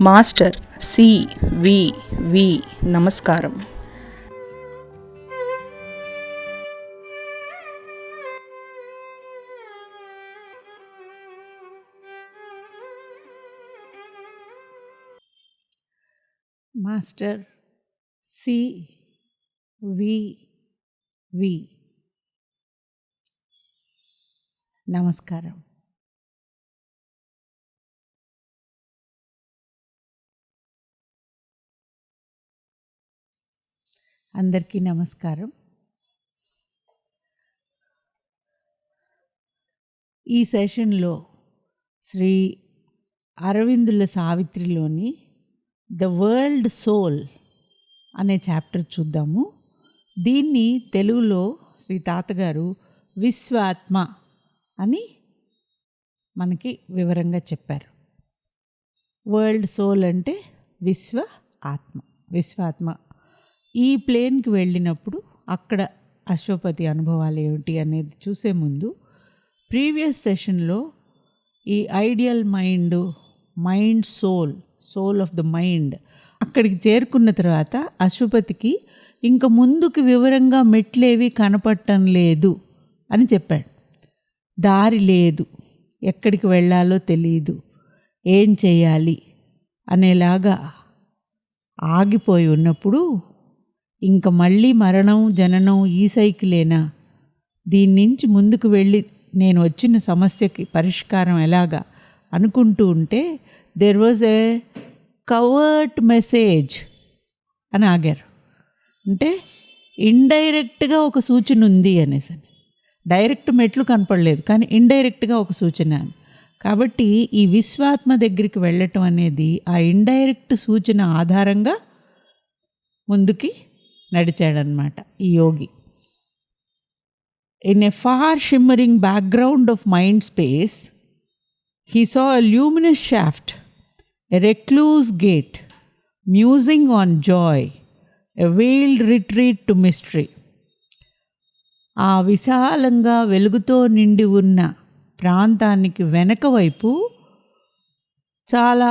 Master CVV. నమస్కారం. Master CVV. నమస్కారం. అందరికీ నమస్కారం. ఈ సెషన్లో శ్రీ అరవిందుల సావిత్రిలోని ద వరల్డ్ సోల్ అనే చాప్టర్ చూద్దాము. దీన్ని తెలుగులో శ్రీ తాతగారు విశ్వాత్మ అని మనకి వివరంగా చెప్పారు. వరల్డ్ సోల్ అంటే విశ్వాత్మ. ఈ ప్లేన్కి వెళ్ళినప్పుడు అక్కడ అశ్వపతి అనుభవాలు ఏమిటి అనేది చూసే ముందు ప్రీవియస్ సెషన్లో ఈ ideal mind soul of the mind అక్కడికి చేరుకున్న తర్వాత అశ్వపతికి ఇంక ముందుకు వివరంగా మెట్లేవి కనపడటం లేదు అని చెప్పాడు. దారి లేదు, ఎక్కడికి వెళ్ళాలో తెలియదు, ఏం చేయాలి అనేలాగా ఆగిపోయి ఉన్నప్పుడు ఇంక మళ్ళీ మరణం జననం ఈ సైకిలేనా, దీని నుంచి ముందుకు వెళ్ళి నేను వచ్చిన సమస్యకి పరిష్కారం ఎలాగా అనుకుంటూ ఉంటే దెర్ వాజ్ ఏ కవర్ట్ మెసేజ్ అని ఆగారు. అంటే ఇండైరెక్ట్గా ఒక సూచన ఉంది అనేసి. డైరెక్ట్ మెట్లు కనపడలేదు కానీ ఇండైరెక్ట్గా ఒక సూచన. కాబట్టి ఈ విశ్వాత్మ దగ్గరికి వెళ్ళటం అనేది ఆ ఇండైరెక్ట్ సూచన ఆధారంగా ముందుకి నడిచాడనమాట ఈ యోగి. In a far shimmering background of mind space, he saw a luminous shaft, a recluse gate, musing on joy, a veiled retreat to mystery. ఆ విశాలంగా వెలుగుతో నిండి ఉన్న ప్రాంతానికి వెనక వైపు చాలా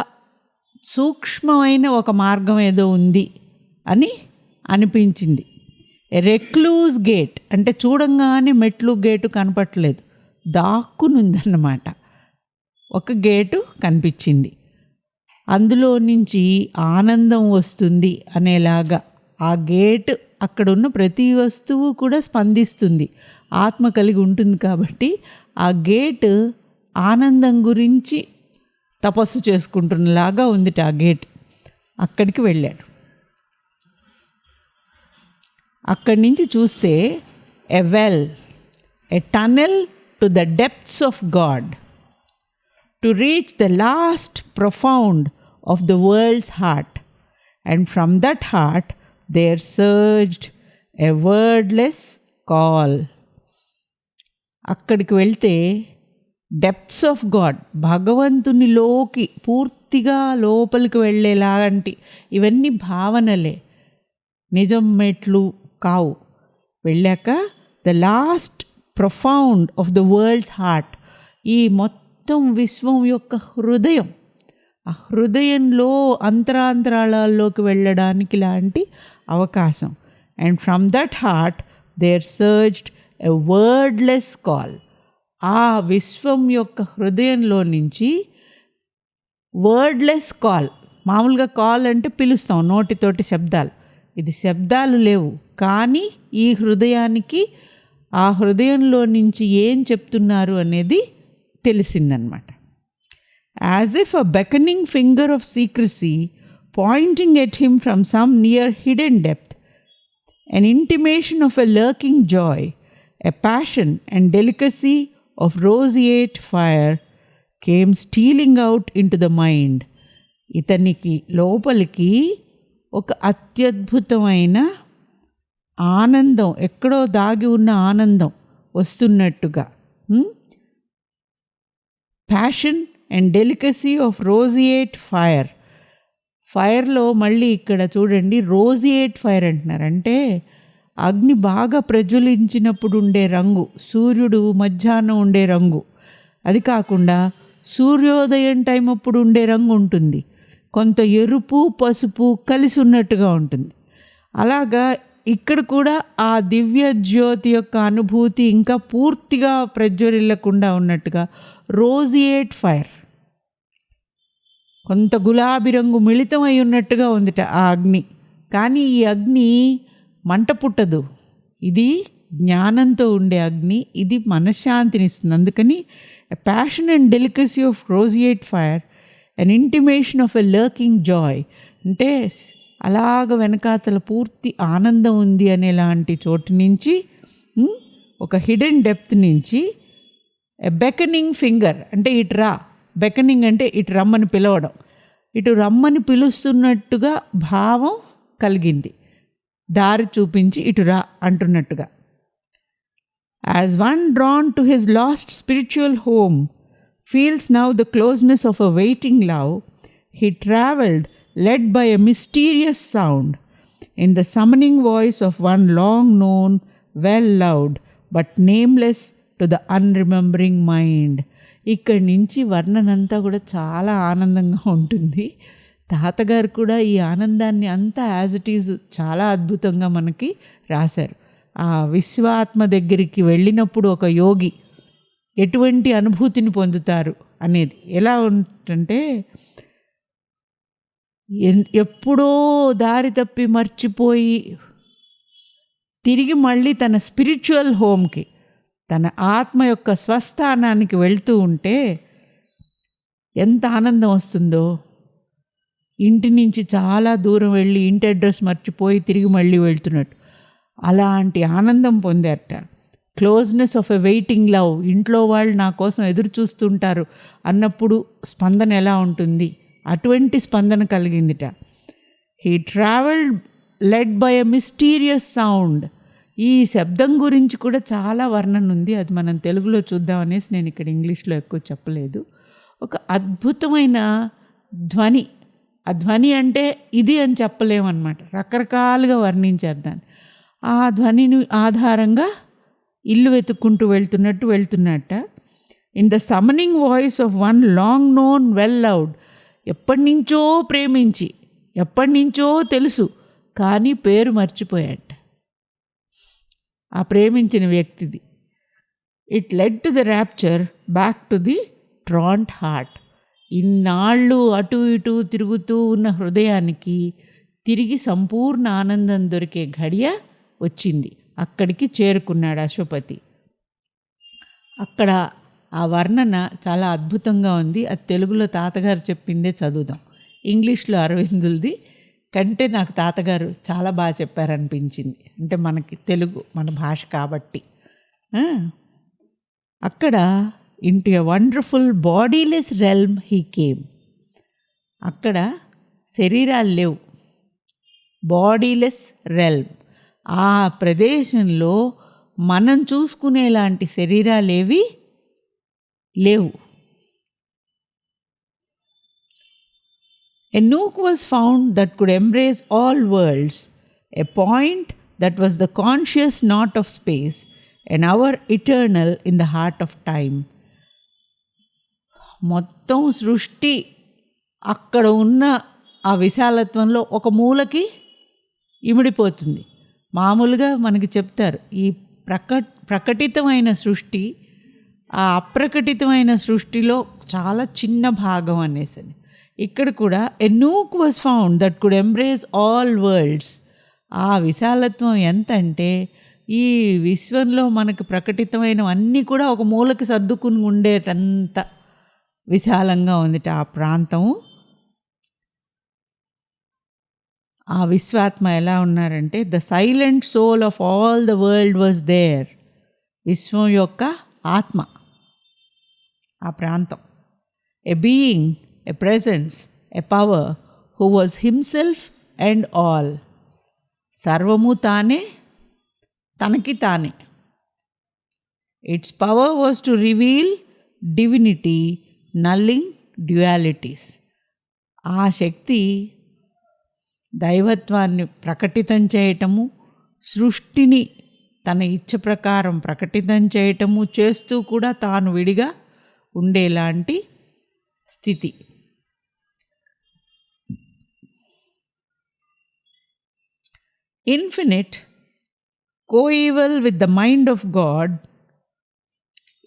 సూక్ష్మమైన ఒక మార్గం ఏదో ఉంది అని అనిపించింది. రెక్లూజ్ గేట్ అంటే చూడంగానే మెట్లు గేటు కనపట్లేదు, దాక్కునుందన్నమాట. ఒక గేటు కనిపించింది, అందులో నుంచి ఆనందం వస్తుంది అనేలాగా. ఆ గేటు అక్కడున్న ప్రతి వస్తువు కూడా స్పందిస్తుంది, ఆత్మ కలిగి ఉంటుంది. కాబట్టి ఆ గేటు ఆనందం గురించి తపస్సు చేసుకుంటున్నలాగా ఉందిట ఆ గేట్. అక్కడికి వెళ్ళాడు. అక్కడి నుంచి చూస్తే a well, a tunnel to the depths of God, to reach the last profound of the world's heart, and from that heart there surged a wordless call. అక్కడికి వెళ్తే డెప్త్స్ ఆఫ్ గాడ్, భగవంతునిలోకి పూర్తిగా లోపలికి వెళ్ళేలాంటి ఇవన్నీ భావనలే, నిజం మెట్లు కావు. వెళ్ళాక the last profound of the world's heart, ఈ మొత్తం విశ్వం యొక్క హృదయం, ఆ హృదయంలో అంతరాంతరాళాల్లోకి వెళ్ళడానికి లాంటి అవకాశం. And from that heart there surged a wordless call. ఆ విశ్వం యొక్క హృదయంలో నుంచి వర్డ్లెస్ కాల్, మామూలుగా కాల్ అంటే పిలుస్తాం నోటితోటి శబ్దాలు, ఇది శబ్దాలు లేవు కానీ ఈ హృదయానికి ఆ హృదయంలో నుంచి ఏం చెప్తున్నారు అనేది తెలిసిందనమాట. As if a beckoning finger of secrecy pointing at him from some near hidden depth, an intimation of a lurking joy, a passion and delicacy of roseate fire came stealing out into the mind. ఇతనికి లోపలికి ఒక అత్యద్భుతమైన ఆనందం, ఎక్కడో దాగి ఉన్న ఆనందం వస్తున్నట్టుగా. Passion and delicacy of roseate fire. ఫైర్లో మళ్ళీ ఇక్కడ చూడండి రోజియేట్ ఫైర్ అంటున్నారు. అంటే అగ్ని బాగా ప్రజ్వలించినప్పుడు ఉండే రంగు, సూర్యుడు మధ్యాహ్నం ఉండే రంగు, అది కాకుండా సూర్యోదయం టైం అప్పుడు ఉండే రంగు ఉంటుంది. కొంత ఎరుపు పసుపు కలిసి ఉన్నట్టుగా ఉంటుంది. అలాగా ఇక్కడ కూడా ఆ దివ్య జ్యోతి యొక్క అనుభూతి ఇంకా పూర్తిగా ప్రజ్వరిల్లకుండా ఉన్నట్టుగా రోజియేట్ ఫైర్, కొంత గులాబీ రంగు మిళితమై ఉన్నట్టుగా ఉందిట ఆ అగ్ని. కానీ ఈ అగ్ని మంట పుట్టదు, ఇది జ్ఞానంతో ఉండే అగ్ని, ఇది మనశ్శాంతినిస్తుంది. అందుకని passion and delicacy of roseate fire, an intimation of a lurking joy, అంటే అలాగ వెనకాతల పూర్తి ఆనందం ఉంది అనేలాంటి చోటు నుంచి, ఒక హిడెన్ డెప్త్ నుంచి ఎ బెకనింగ్ ఫింగర్, అంటే ఇటు రా, బెకనింగ్ అంటే ఇటు రమ్మని పిలవడం, ఇటు రమ్మని పిలుస్తున్నట్టుగా భావం కలిగింది, దారి చూపించి ఇటు రా అంటున్నట్టుగా. As one drawn to his lost spiritual home feels now the closeness of a waiting love, he travelled led by a mysterious sound in the summoning voice of one long known, well loved, but nameless to the unremembering mind. ఇక్కడి నుంచి వర్ణనంతా కూడా చాలా ఆనందంగా ఉంటుంది. తాతగారు కూడా ఈ ఆనందాన్ని అంతా యాజ్ ఇట్ ఈజ్ చాలా అద్భుతంగా మనకి రాశారు. ఆ విశ్వాత్మ దగ్గరికి వెళ్ళినప్పుడు ఒక యోగి ఎటువంటి అనుభూతిని పొందుతారు అనేది ఎలా ఉంటుందంటే, ఎప్పుడో దారి తప్పి మర్చిపోయి తిరిగి మళ్ళీ తన స్పిరిచువల్ హోమ్కి, తన ఆత్మ యొక్క స్వస్థానానికి వెళ్తూ ఉంటే ఎంత ఆనందం వస్తుందో. ఇంటి నుంచి చాలా దూరం వెళ్ళి ఇంటి అడ్రస్ మర్చిపోయి తిరిగి మళ్ళీ వెళ్తున్నట్టు అలాంటి ఆనందం పొందారట. Closeness of a waiting love, ఇంట్లో వాళ్ళు నా కోసం ఎదురు చూస్తుంటారు అన్నప్పుడు స్పందన ఎలా ఉంటుంది, అటువంటి స్పందన కలిగిందిట. He travelled led by a mysterious sound. ఈ శబ్దం గురించి కూడా చాలా వర్ణన ఉంది, అది మనం తెలుగులో చూద్దాం అనేసి నేను ఇక్కడ ఇంగ్లీష్లో ఎక్కువ చెప్పలేదు. ఒక అద్భుతమైన ధ్వని, ఆ ధ్వని అంటే ఇది అని చెప్పలేమన్నమాట, రకరకాలుగా వర్ణించారు దాన్ని. ఆ ధ్వనిని ఆధారంగా ఇల్లు వెతుక్కుంటూ వెళ్తున్నట్ట. In the summoning voice of one long known well loved, ఎప్పటి నుంచో ప్రేమించి ఎప్పటి నుంచో తెలుసు కానీ పేరు మర్చిపోయాట ఆ ప్రేమించిన వ్యక్తిది. It led to the rapture back to the truant heart. ఇన్నాళ్ళు అటు ఇటు తిరుగుతూ ఉన్న హృదయానికి తిరిగి సంపూర్ణ ఆనందం దొరికే ఘడియ వచ్చింది. అక్కడికి చేరుకున్నాడు అశ్వపతి. అక్కడ ఆ వర్ణన చాలా అద్భుతంగా ఉంది. అది తెలుగులో తాతగారు చెప్పిందే చదువుదాం. ఇంగ్లీష్లో అరవిందులది కంటే నాకు తాతగారు చాలా బాగా చెప్పారనిపించింది. అంటే మనకి తెలుగు మన భాష కాబట్టి. అక్కడ into a wonderful bodiless realm he came. అక్కడ శరీరాలు లేవు, బాడీలెస్ రెల్మ్. ఆ ప్రదేశంలో మనం చూసుకునేలాంటి శరీరాలేవి లేవు. A nook was found that could embrace all worlds, a point that was the conscious knot of space, an hour eternal in the heart of time. మొత్తం సృష్టి అక్కడ ఉన్న ఆ విశాలత్వంలో ఒక మూలకి ఇమిడిపోతుంది. మామూలుగా మనకి చెప్తారు ఈ ప్రకటితమైన సృష్టి ఆ అప్రకటితమైన సృష్టిలో చాలా చిన్న భాగం అనేసని. ఇక్కడ కూడా a nook was found that could embrace all worlds. ఆ విశాలత్వం ఎంత అంటే ఈ విశ్వంలో మనకు ప్రకటితమైనవన్నీ కూడా ఒక మూలకి సర్దుకుని ఉండేటంత విశాలంగా ఉందిట ఆ ప్రాంతం. ఆ విశ్వాత్మ ఎలా ఉన్నారంటే the silent soul of all the world was there. విశ్వం యొక్క ఆత్మ ఆ ప్రాంతం. A being, a presence, a power who was himself and all. సర్వము తానే, తనకి తానే. Its power was to reveal divinity, nulling dualities. ఆ శక్తి దైవత్వాన్ని ప్రకటితం చేయటము, సృష్టిని తన ఇచ్చ ప్రకారం ప్రకటితం చేయటము చేస్తూ కూడా తాను విడిగా ఉండేలాంటి స్థితి. infinite, coeval with the mind of God,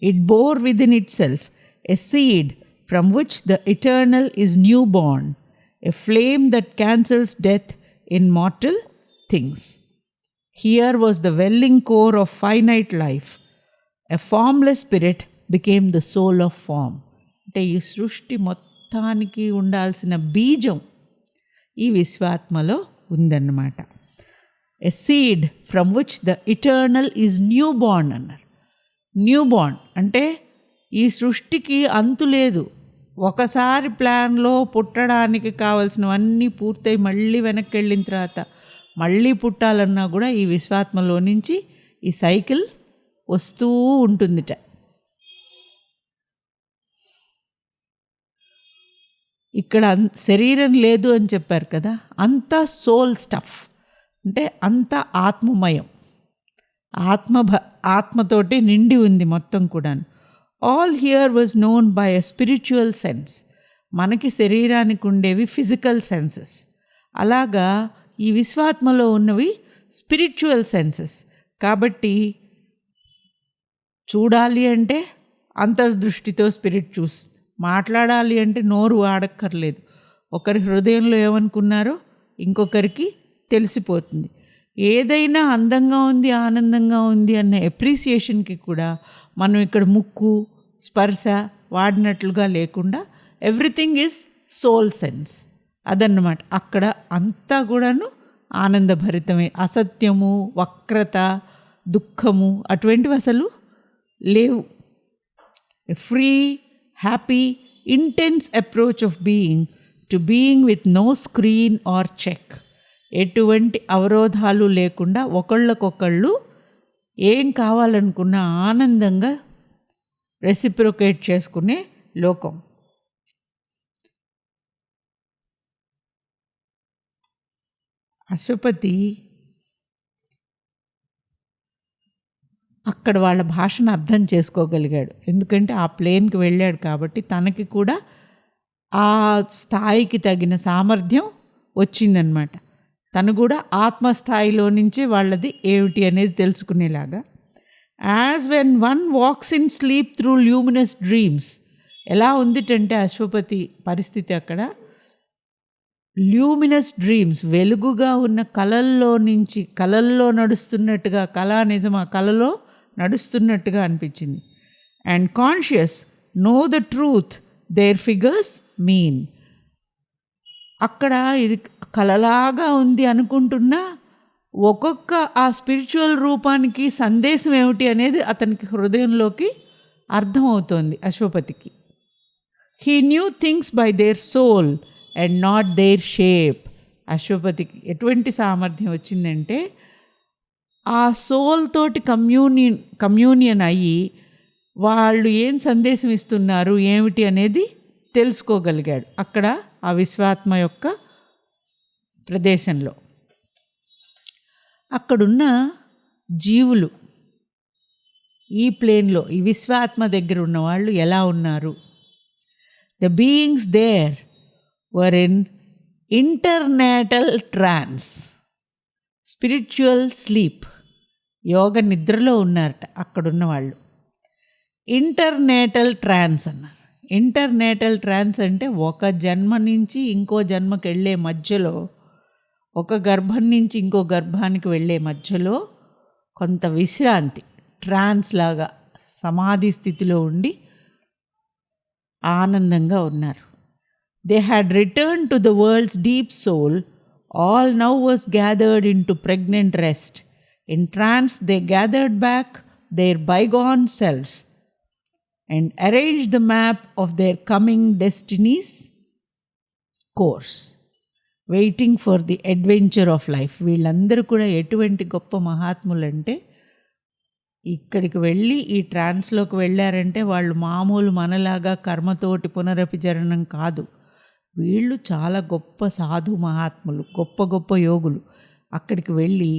it bore within itself a seed from which the eternal is newborn, a flame that cancels death in mortal things. Here was the welling core of finite life. A formless spirit became the soul of form. అంటే ఈ సృష్టి మొత్తానికి ఉండాల్సిన బీజం ఈ విశ్వాత్మలో ఉందన్నమాట. A seed from which the eternal is new born అన్నారు. New born అంటే ఈ సృష్టికి అంతు లేదు. ఒకసారి ప్లాన్లో పుట్టడానికి కావలసినవన్నీ పూర్తయి మళ్ళీ వెనక్కి వెళ్ళిన తర్వాత మళ్ళీ పుట్టాలన్నా కూడా ఈ విశ్వాత్మలో నుంచి ఈ సైకిల్ వస్తూ ఉంటుందిట. ఇక్కడ శరీరం లేదు అని చెప్పారు కదా, అంతా సోల్ స్టఫ్, అంటే అంతా ఆత్మమయం, ఆత్మతోటి నిండి ఉంది మొత్తం కూడా. All here was known by a spiritual sense. మనకి శరీరానికి ఉండేవి ఫిజికల్ సెన్సెస్, అలాగా ఈ విశ్వాత్మలో ఉన్నవి స్పిరిచువల్ సెన్సెస్. కాబట్టి చూడాలి అంటే అంతర్దృష్టితో స్పిరిట్ చూస్తుంది, మాట్లాడాలి అంటే నోరు వాడక్కర్లేదు, ఒకరి హృదయంలో ఏమనుకున్నారో ఇంకొకరికి తెలిసిపోతుంది. ఏదైనా అందంగా ఉంది, ఆనందంగా ఉంది అన్న ఎప్రిసియేషన్కి కూడా మనం ఇక్కడ ముక్కు స్పర్శ వాడినట్లుగా లేకుండా ఎవ్రీథింగ్ ఈజ్ సోల్ సెన్స్ అదన్నమాట. అక్కడ అంతా కూడాను ఆనందభరితమే, అసత్యము, వక్రత, దుఃఖము అటువంటివి అసలు లేవు. Free, happy, intense approach of being to being with no screen or check. ఎటువంటి అవరోధాలు లేకుండా ఒకళ్ళకొకళ్ళు ఏం కావాలనుకున్నా ఆనందంగా రెసిప్రొకేట్ చేసుకునే లోకం. అశ్వపతి అక్కడ వాళ్ళ భాషను అర్థం చేసుకోగలిగాడు, ఎందుకంటే ఆ ప్లేన్కి వెళ్ళాడు కాబట్టి తనకి కూడా ఆ స్థాయికి తగిన సామర్థ్యం వచ్చిందనమాట. తను కూడా ఆత్మస్థాయిలో నుంచే వాళ్ళది ఏమిటి అనేది తెలుసుకునేలాగా. As when one walks in sleep through luminous dreams. ఎలా ఉందిటంటే అశ్వపతి పరిస్థితి అక్కడ, ల్యూమినస్ డ్రీమ్స్, వెలుగుగా ఉన్న కలల్లో నుంచి, కలల్లో నడుస్తున్నట్టుగా, కళ నిజమా, కలలో నడుస్తున్నట్టుగా అనిపించింది. And conscious know the truth their figures mean. అక్కడ ఇది కలలాగా ఉంది అనుకుంటున్నా ఒక్కొక్క ఆ స్పిరిచువల్ రూపానికి సందేశం ఏమిటి అనేది అతనికి హృదయంలోకి అర్థమవుతోంది అశ్వపతికి. He knew things by their soul and not their shape. అశ్వపతికి ఎటువంటి సామర్థ్యం వచ్చిందంటే ఆ సోల్ తోటి కమ్యూనియన్ అయ్యి వాళ్ళు ఏం సందేశం ఇస్తున్నారు ఏమిటి అనేది తెలుసుకోగలిగాడు అక్కడ ఆ విశ్వాత్మ యొక్క ప్రదేశంలో. అక్కడున్న జీవులు ఈ ప్లేన్లో ఈ విశ్వాత్మ దగ్గర ఉన్న వాళ్ళు ఎలా ఉన్నారు? The beings there were in internatal trance, spiritual sleep, యోగ నిద్రలో ఉన్నారట అక్కడున్న వాళ్ళు. ఇంటర్నేటల్ ట్రాన్స్ అన్నారు. ఇంటర్నేటల్ ట్రాన్స్ అంటే ఒక జన్మ నుంచి ఇంకో జన్మకి వెళ్ళే మధ్యలో, ఒక గర్భం నుంచి ఇంకో గర్భానికి వెళ్ళే మధ్యలో కొంత విశ్రాంతి, ట్రాన్స్ లాగా సమాధి స్థితిలో ఉండి ఆనందంగా ఉన్నారు. They had return to the world's deep soul, all now was gathered in to pregnant rest. In trance they gathered back their bygone selves and arrange the map of their coming destinies course, waiting for the adventure of life. వీళ్ళందరూ కూడా ఎటువంటి గొప్ప మహాత్ములంటే ఇక్కడికి వెళ్ళి ఈ ట్రాన్స్లోకి వెళ్ళారంటే వాళ్ళు మామూలు మనలాగా కర్మతోటి పునరభిచరణం కాదు. వీళ్ళు చాలా గొప్ప సాధు మహాత్ములు, గొప్ప గొప్ప యోగులు. అక్కడికి వెళ్ళి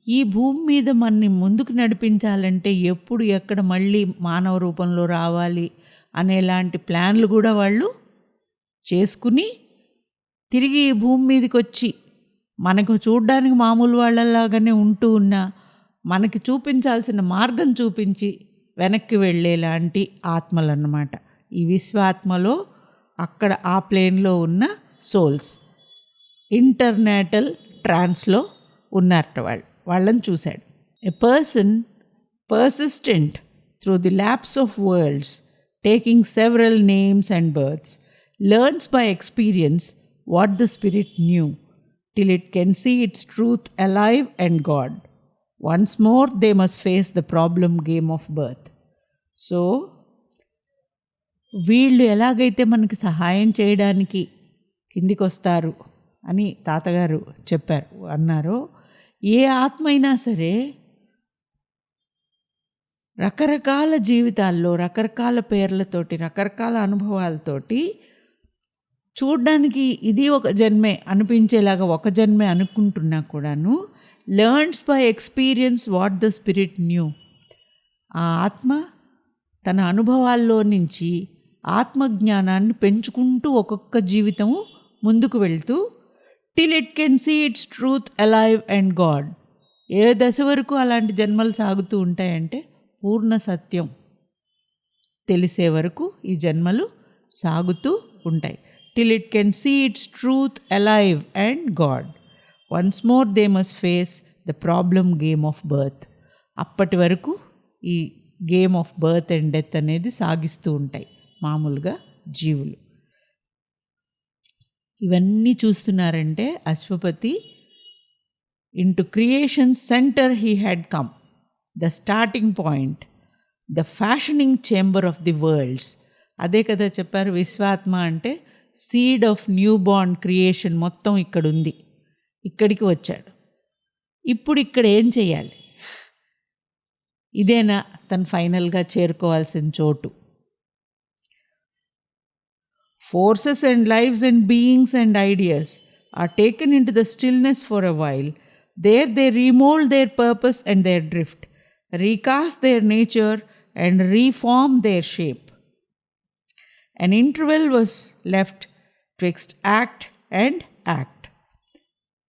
ఈ భూమి మీద మనని ముందుకు నడిపించాలంటే ఎప్పుడు ఎక్కడ మళ్ళీ మానవ రూపంలో రావాలి అనేలాంటి ప్లాన్లు కూడా వాళ్ళు చేసుకుని తిరిగి ఈ భూమి మీదకి వచ్చి మనకు చూడ్డానికి మామూలు వాళ్ళలాగానే ఉంటూ ఉన్నా మనకి చూపించాల్సిన మార్గం చూపించి వెనక్కి వెళ్ళేలాంటి ఆత్మలు అన్నమాట. ఈ విశ్వాత్మలో అక్కడ ఆ ప్లేన్లో ఉన్న సోల్స్ ఇంటర్నేటల్ ట్రాన్స్లో ఉన్నారట వాళ్ళని చూశాడు. A person persistent through the lapse of worlds, taking several names and births, learns by experience what the spirit knew, till it can see its truth alive and God. Once more they must face the problem game of birth. So, వీళ్ళు ఎలాగైతే మనకి సహాయం చేయడానికి కిందికి వస్తారు అని తాతగారు అన్నారో, ఏ ఆత్మ అయినా సరే రకరకాల జీవితాల్లో రకరకాల పేర్లతోటి రకరకాల అనుభవాలతోటి చూడ్డానికి ఇది ఒక జన్మే అనిపించేలాగా ఒక జన్మే అనుకుంటున్నా కూడాను learns by experience what the spirit new. ఆ ఆత్మ తన అనుభవాల్లో నుంచి ఆత్మజ్ఞానాన్ని పెంచుకుంటూ ఒక్కొక్క జీవితము ముందుకు వెళ్తూ till it can see its truth alive and God. ఏ దశ వరకు అలాంటి జన్మలు సాగుతూ ఉంటాయంటే పూర్ణ సత్యం తెలిసే వరకు ఈ జన్మలు సాగుతూ ఉంటాయి. Till it can see its truth alive and God. Once more they must face the problem game of birth. అప్పటి వరకు ఈ game of birth and death అనేది సాగిస్తూ ఉంటాయి మామూలుగా జీవులు. ఇవన్నీ చూస్తున్నారంటే Ashwapati into creation centre he had come, the starting point, the fashioning chamber of the worlds. అదే కదా చెప్పారు, విశ్వాత్మ అంటే seed of new born creation మొత్తం ఇక్కడ ఉంది. ఇక్కడికి వచ్చాడు. ఇప్పుడు ఇక్కడ ఏం చేయాలి? ఇదేనా తను ఫైనల్గా చేరుకోవాల్సిన చోటు? Forces and lives and beings and ideas are taken into the stillness for a while. There they remold their purpose and their drift, recast their nature and reform their shape. An interval was left twixt act and act.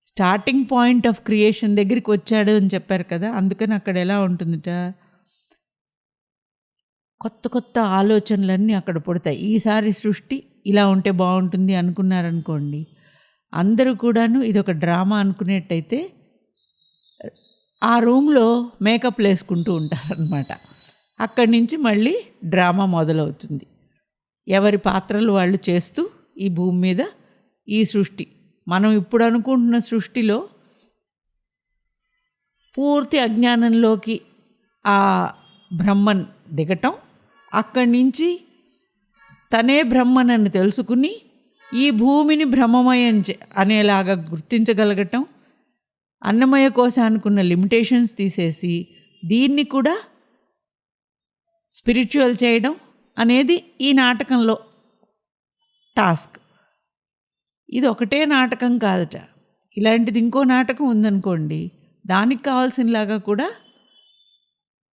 Starting point of creation దగ్గరికి వచ్చాడు అని చెప్పారు కదా, అందుకని అక్కడ ఎలా ఉంటుందిట, కొత్త కొత్త ఆలోచనలన్నీ అక్కడ పుడతాయి. ఈసారి సృష్టి ఇలా ఉంటే బాగుంటుంది అనుకున్నారనుకోండి, అందరూ కూడాను ఇది ఒక డ్రామా అనుకునేట్టయితే ఆ రూమ్లో మేకప్ వేసుకుంటూ ఉంటారనమాట. అక్కడి నుంచి మళ్ళీ డ్రామా మొదలవుతుంది. ఎవరి పాత్రలు వాళ్ళు చేస్తూ ఈ భూమి మీద ఈ సృష్టి, మనం ఇప్పుడు అనుకుంటున్న సృష్టిలో పూర్తి అజ్ఞానంలోకి ఆ బ్రహ్మన్ దిగటం, అక్కడి నుంచి తనే బ్రహ్మన్ అని తెలుసుకుని ఈ భూమిని బ్రహ్మమయం అనేలాగా గుర్తించగలగటం, అన్నమయ కోశానుకున్న లిమిటేషన్స్ తీసేసి దీన్ని కూడా స్పిరిచువల్ చేయడం అనేది ఈ నాటకంలో టాస్క్. ఇది ఒకటే నాటకం కాదట, ఇలాంటిది ఇంకో నాటకం ఉందనుకోండి, దానికి కావాల్సినలాగా కూడా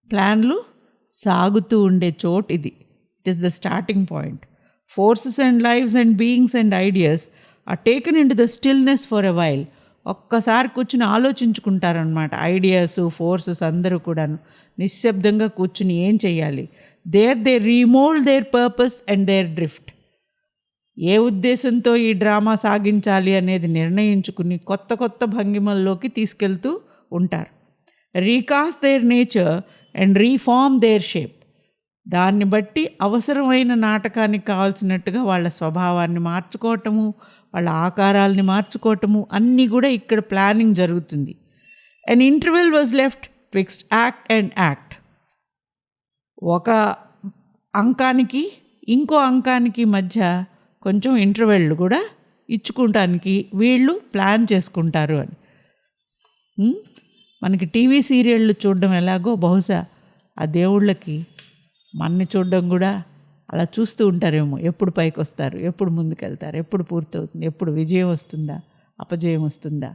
ప్లాన్లు సాగుతూ ఉండే చోటు ఇది. It is the starting point. Forces and lives and beings and ideas are taken into the stillness for a while. ఒక్కసారి కూర్చుని ఆలోచించుకుంటారనమాట. ఐడియాస్, ఫోర్సెస్ అందరూ కూడాను నిశ్శబ్దంగా కూర్చుని ఏం చెయ్యాలి. They remould their purpose and their drift. ఏ ఉద్దేశంతో ఈ డ్రామా సాగించాలి అనేది నిర్ణయించుకుని కొత్త కొత్త భంగిమల్లోకి తీసుకెళ్తూ ఉంటారు. Recast their nature and reform their shape. దాన్ని బట్టి అవసరమైన నాటకానికి కావాల్సినట్టుగా వాళ్ళ స్వభావాన్ని మార్చుకోవటము, వాళ్ళ ఆకారాలని మార్చుకోవటము అన్నీ కూడా ఇక్కడ ప్లానింగ్ జరుగుతుంది. An interval was left twixt act and act. ఒక అంకానికి ఇంకో అంకానికి మధ్య కొంచెం ఇంటర్వెల్ కూడా ఇచ్చుకుంటానికి వీళ్ళు ప్లాన్ చేసుకుంటారు అని. మనకి టీవీ సీరియళ్ళు చూడడం ఎలాగో బహుశా ఆ దేవుళ్ళకి మన్ని చూడడం కూడా అలా చూస్తూ ఉంటారేమో. ఎప్పుడు పైకి వస్తారు, ఎప్పుడు ముందుకెళ్తారు, ఎప్పుడు పూర్తవుతుంది, ఎప్పుడు విజయం వస్తుందా, అపజయం వస్తుందా,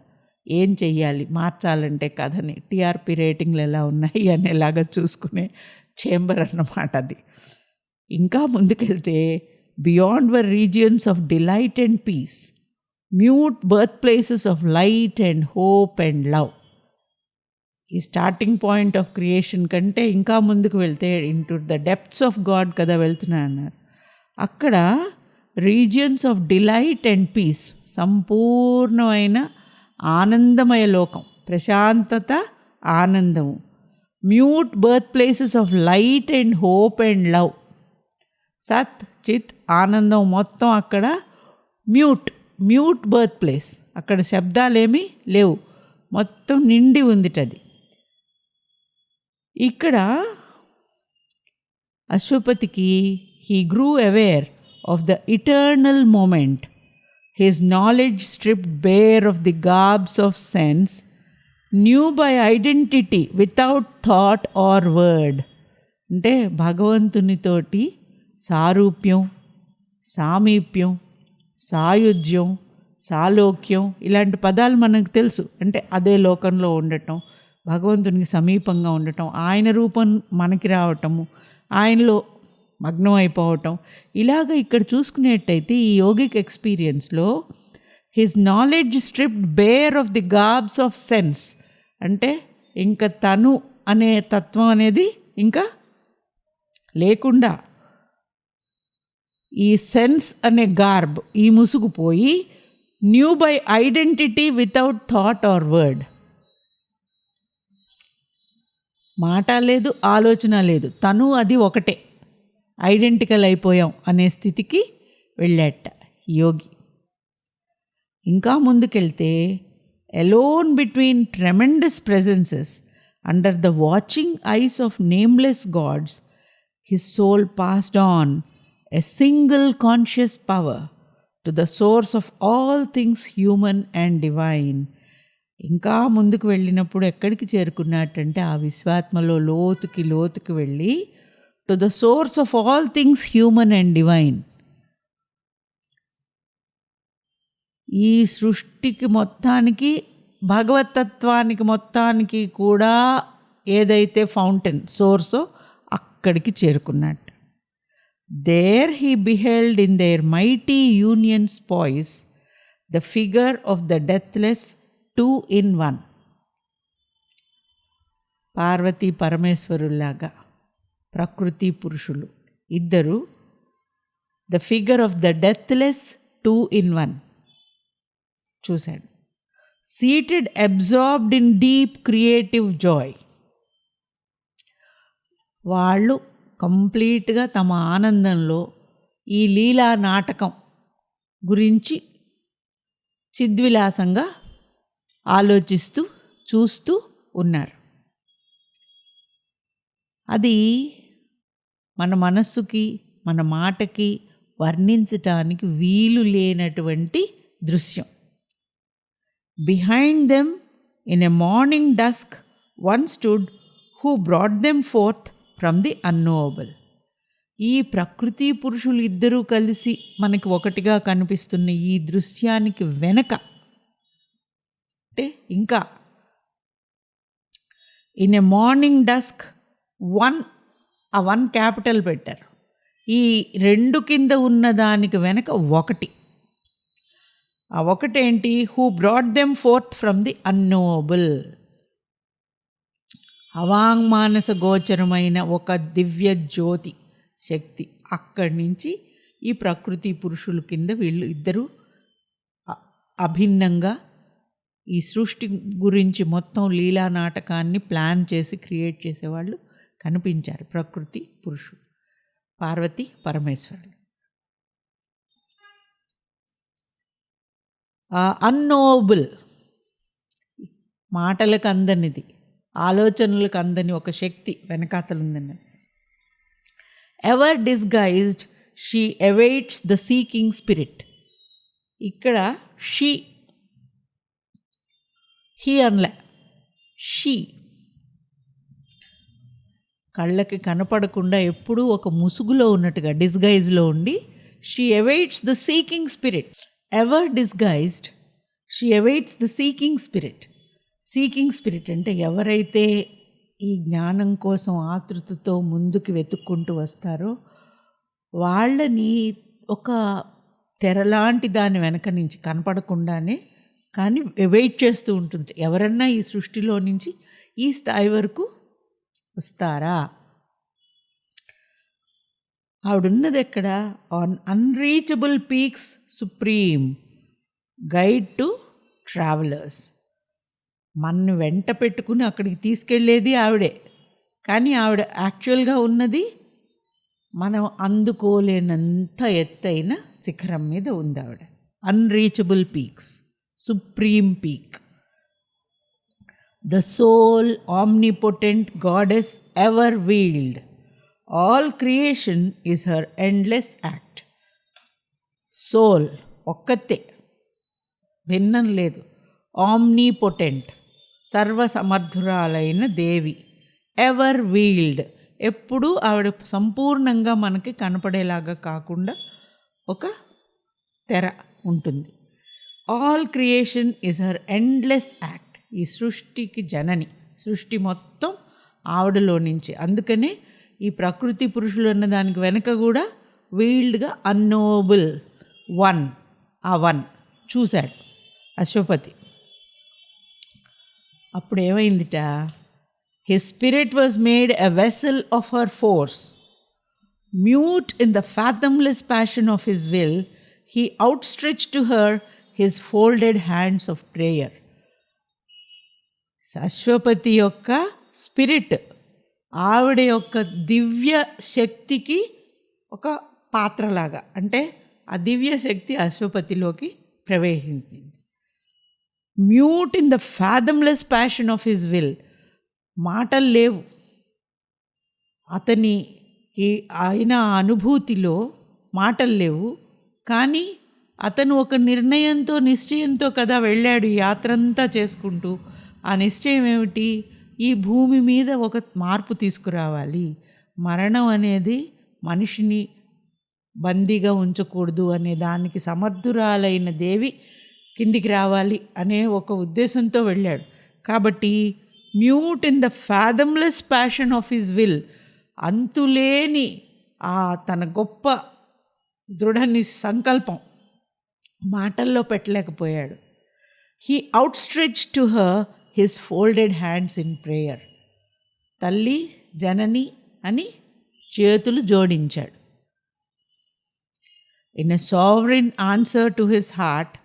ఏం చెయ్యాలి, మార్చాలంటే కథని, టీఆర్పీ రేటింగ్లు ఎలా ఉన్నాయి అనేలాగా చూసుకునే చేంబర్ అన్నమాట అది. ఇంకా ముందుకెళ్తే beyond were regions of delight and peace, mute birth places of light and hope and love. ఈ స్టార్టింగ్ పాయింట్ ఆఫ్ క్రియేషన్ కంటే ఇంకా ముందుకు వెళ్తే into the depths of God కదా వెళ్తున్నాయన్నారు. అక్కడ regions of delight and peace, సంపూర్ణమైన ఆనందమయ లోకం, ప్రశాంతత, ఆనందము. Mute birth places of light and hope and love. సత్, చిత్, ఆనందం మొత్తం అక్కడ మ్యూట్ బర్త్ ప్లేస్. అక్కడ శబ్దాలేమీ లేవు, మొత్తం నిండి ఉందిటది. ఇక్కడ అశ్వపతికి he grew aware of the eternal moment. His knowledge stripped bare of the garbs of sense, knew by identity without thought or word. అంటే భగవంతునితోటి సారూప్యం, సామీప్యం, సాయుధ్యం, సాలోక్యం ఇలాంటి పదాలు మనకు తెలుసు. అంటే అదే లోకంలో ఉండటం, భగవంతునికి సమీపంగా ఉండటం, ఆయన రూపం మనకి రావటము, ఆయనలో మగ్నం అయిపోవటం. ఇలాగ ఇక్కడ చూసుకునేట్టయితే ఈ యోగిక్ ఎక్స్పీరియన్స్లో his knowledge stripped bare of the garbs of sense. అంటే ఇంకా తను అనే తత్వం అనేది ఇంకా లేకుండా ఈ సెన్స్ అనే గార్బ్, ఈ ముసుగుపోయి knew by identity without thought or word. మాట లేదు, ఆలోచన లేదు, తను అది ఒకటే, ఐడెంటికల్ అయిపోయాం అనే స్థితికి వెళ్ళాట యోగి. ఇంకా ముందుకెళ్తే alone between tremendous presences, under the watching eyes of nameless gods, his soul passed on, a single conscious power, to the source of all things human and divine. ఇంకా ముందుకు వెళ్ళినప్పుడు ఎక్కడికి చేరుకున్నట్టంటే ఆ విశ్వాత్మలో లోతుకి వెళ్ళి to the source of all things human and divine. ఈ సృష్టికి మొత్తానికి, భగవతత్వానికి మొత్తానికి కూడా ఏదైతే ఫౌంటైన్ సోర్సో అక్కడికి చేరుకున్నట్టు. There he beheld in their mighty union poise the figure of the deathless 2 in 1. Parvati పరమేశ్వరుల్లాగా ప్రకృతి పురుషులు ఇద్దరు, the figure of the deathless 2 in 1 చూశాడు. Seated absorbed in deep creative joy. వాళ్ళు కంప్లీట్గా తమ ఆనందంలో ఈ లీలా నాటకం గురించి చిద్విలాసంగా ఆలోచిస్తూ చూస్తూ ఉన్నారు. అది మన మనస్సుకి, మన మాటకి వర్ణించటానికి వీలు లేనటువంటి దృశ్యం. Behind them in a morning dusk one stood who brought them forth from the unknowable. ఈ ప్రకృతి పురుషులు ఇద్దరూ కలిసి మనకి ఒకటిగా కనిపిస్తున్న ఈ దృశ్యానికి వెనక అంటే ఇంకా ఇన్ ఎ మార్నింగ్ డస్క్ ఆ వన్ క్యాపిటల్ పెట్టారు. ఈ రెండు కింద ఉన్న దానికి వెనక ఒకటి. ఆ ఒకటేంటి? Who brought them forth from the unknowable. అవాంగ్మానస గోచరమైన ఒక దివ్య జ్యోతి శక్తి అక్కడి నుంచి ఈ ప్రకృతి పురుషుల కింద వీళ్ళు ఇద్దరు అభిన్నంగా ఈ సృష్టి గురించి మొత్తం లీలా నాటకాన్ని ప్లాన్ చేసి క్రియేట్ చేసేవాళ్ళు కనిపించారు. ప్రకృతి పురుషుడు, పార్వతి పరమేశ్వరుడు. అన్నోబుల్, మాటలకు అందనిది, ఆలోచనలకు అందని ఒక శక్తి వెనకాతలుందని. Ever disguised she awaits the seeking spirit. ఇక్కడ హీ అనలే, షీ. కళ్ళకి కనపడకుండా ఎప్పుడూ ఒక ముసుగులో ఉన్నట్టుగా డిస్గైజ్లో ఉండి she awaits the seeking spirit. Ever disguised she awaits the seeking spirit. Seeking spirit అంటే ఎవరైతే ఈ జ్ఞానం కోసం ఆతృతతో ముందుకు వెతుక్కుంటూ వస్తారో వాళ్ళని ఒక తెరలాంటి దాని వెనక నుంచి కనపడకుండానే కానీ వెయిట్ చేస్తూ ఉంటుంది. ఎవరన్నా ఈ సృష్టిలో నుంచి ఈ స్థాయి వరకు వస్తారా? ఆవిడున్నది ఎక్కడ? On unreachable peaks supreme guide to travellers. మనని వెంట పెట్టుకుని అక్కడికి తీసుకెళ్ళేది ఆవిడే, కానీ ఆవిడ యాక్చువల్గా ఉన్నది మనం అందుకోలేనంత ఎత్తైన శిఖరం మీద ఉంది ఆవిడ. Unreachable peaks, supreme peak. The soul omnipotent goddess ever veiled, all creation is her endless act. Soul ఒక్కతే, భిన్నం లేదు. ఆమ్నిపోటెంట్ సర్వసమర్థురాలైన దేవి. ఎవర్ వీల్డ్ ఎప్పుడూ ఆవిడ సంపూర్ణంగా మనకి కనపడేలాగా కాకుండా ఒక తెర ఉంటుంది. All creation is her endless act. ఈ సృష్టికి జనని, సృష్టి మొత్తం ఆవిడలో నుంచి. అందుకనే ఈ ప్రకృతి పురుషులు అన్న దానికి వెనక కూడా వీల్డ్గా అన్నోబుల్ వన్, ఆ వన్ చూశాడు అశ్వపతి. అప్పుడు ఏమైందిట? His spirit was made a vessel of her force. Mute in the fathomless passion of his will, he outstretched to her his folded hands of prayer. Ashwapati యొక్క స్పిరిట్, ఆవిడ యొక్క దివ్య శక్తికి ఒక పాత్రలాగా, అంటే ఆ దివ్య శక్తి అశ్వపతిలోకి ప్రవేశించింది. Mute in the fathomless passion of his will. మాటలు లేవు అతనికి, ఆయన అనుభూతిలో మాటలు లేవు. కానీ అతను ఒక నిర్ణయంతో, నిశ్చయంతో కదా వెళ్ళాడు ఈ యాత్రంతా చేసుకుంటూ. ఆ నిశ్చయం ఏమిటి? ఈ భూమి మీద ఒక మార్పు తీసుకురావాలి, మరణం అనేది మనిషిని బందీగా ఉంచకూడదు అనే దానికి సమర్థురాలైన దేవి కిందికి రావాలి అనే ఒక ఉద్దేశంతో వెళ్ళాడు. కాబట్టి mute in the fathomless passion of his will, అంతులేని ఆ తన గొప్ప దృఢ సంకల్పం మాటల్లో పెట్టలేకపోయాడు. He outstretched to her his folded hands in prayer. తల్లి జనని అని చేతులు జోడించాడు. In a sovereign answer to his heart,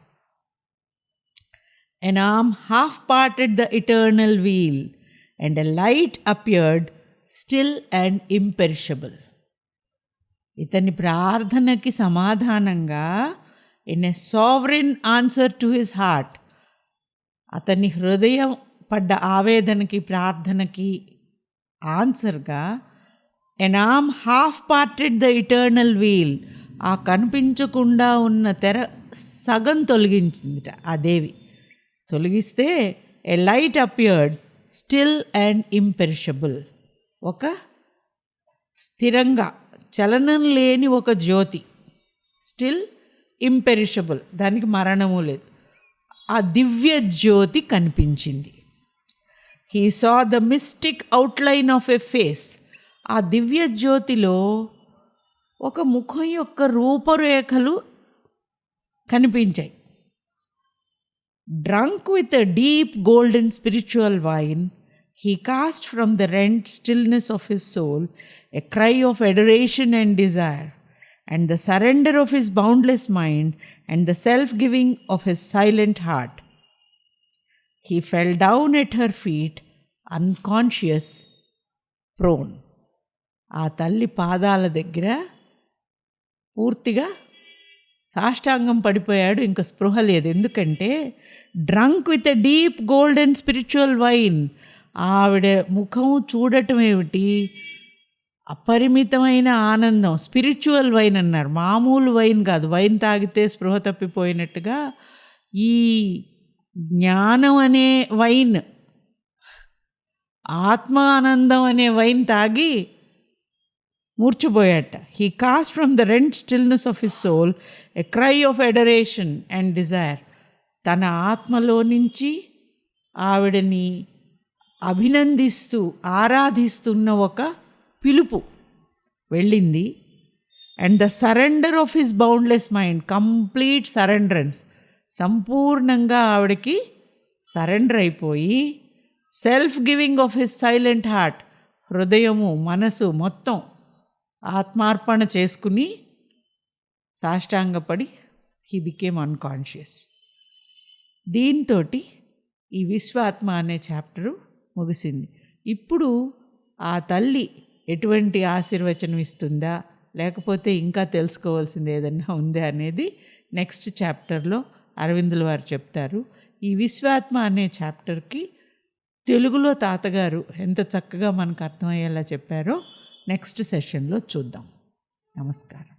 an arm half parted the eternal wheel, and a light appeared, still and imperishable. ఇతని ప్రార్థనకి సమాధానంగా, in a sovereign answer to his heart, అతని హృదయం పడ్డ ఆవేదనకి, ప్రార్థనకి ఆన్సర్గా, an arm half parted the eternal veil, ఆ కనిపించకుండా ఉన్న తెర సగం తొలగించిందిట ఆ దేవి. తొలగిస్తే a light appeared, still and imperishable, ఒక స్థిరంగా చలనం లేని ఒక జ్యోతి. స్టిల్ ఇంపెరిషబుల్, దానికి మరణము లేదు. ఆ దివ్య జ్యోతి కనిపించింది. He saw the mystic outline of a face. ఆ దివ్య జ్యోతిలో ఒక ముఖం యొక్క రూపరేఖలు కనిపించాయి. Drunk with a deep golden spiritual wine, he cast from the rent stillness of his soul a cry of adoration and desire, and the surrender of his boundless mind and the self-giving of his silent heart. He fell down at her feet, unconscious, prone. ఆ తల్లి పాదాల దగ్గర పూర్తిగా సాష్టాంగం పడిపోయాడు. ఇంకా స్పృహ లేదు. ఎందుకంటే drunk with a deep golden spiritual wine. ఆవిడ ముఖం చూడటం ఏమిటి? అపరిమితమైన ఆనందం. స్పిరిచువల్ వైన్ అన్నారు, మామూలు వైన్ కాదు. వైన్ తాగితే స్పృహ తప్పిపోయినట్టుగా ఈ జ్ఞానం అనే వైన్, ఆత్మ ఆనందం అనే వైన్ తాగి మూర్చిపోయాట. He cast from the rent stillness of his soul a cry of adoration and desire. తన ఆత్మలో నుంచి ఆవిడని అభినందిస్తూ ఆరాధిస్తున్న ఒక పిలుపు వెళ్ళింది. And the surrender of his boundless mind, complete surrenderance, సంపూర్ణంగా ఆవిడకి సరెండర్ అయిపోయి self giving of his silent heart, హృదయము మనసు మొత్తం ఆత్మార్పణ చేసుకుని సాష్టాంగపడి హీ బికేమ్ అన్కాన్షియస్. దీంతో ఈ విశ్వాత్మ అనే చాప్టరు ముగిసింది. ఇప్పుడు ఆ తల్లి ఎటువంటి ఆశీర్వచనం ఇస్తుందా, లేకపోతే ఇంకా తెలుసుకోవాల్సింది ఏదన్నా ఉందా అనేది నెక్స్ట్ చాప్టర్లో అరవిందుల వారు చెప్తారు. ఈ విశ్వాత్మ అనే చాప్టర్కి తెలుగులో తాతగారు ఎంత చక్కగా మనకు అర్థమయ్యేలా చెప్పారో నెక్స్ట్ సెషన్లో చూద్దాం. నమస్కారం.